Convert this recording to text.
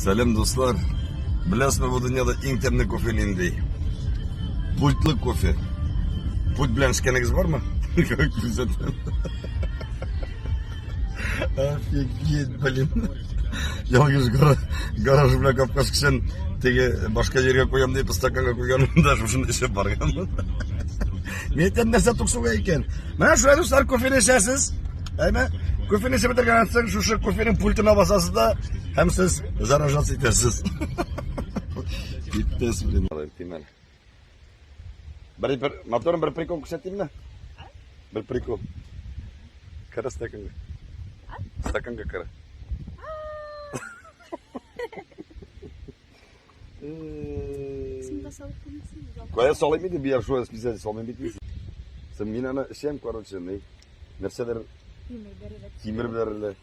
Selam dostlar. Bilasizmi bu dünyada eng temli kofe neydi? Pultli kofe. Pult bilan ichganingiz bormi? Kuzatdim. Офигеть, блин. Yalnız garaj bilan Kafkaskishan tegi boshqa yerga qo'yam deb stakanga qo'yganimda shuni ishib borganman. Men aytgan narsa to'qsuv ekan. Mana shu do'stlar kofeni ichasiz. Ayni kofeni ichib bitirgandan so'ng shu kofening pultini bosasizda ham siz zaражаться etasiz. Bittasi bilan olayım. Bir motorun bir prikol ko'rsataymi? Bir prikol. Qara stakanga. Stakanga qara. Koya salayım mıydı bir yer şu bize salayım bitmiş. Sen minana şey mi korunçun ne? Nerseler? Kimir verirler.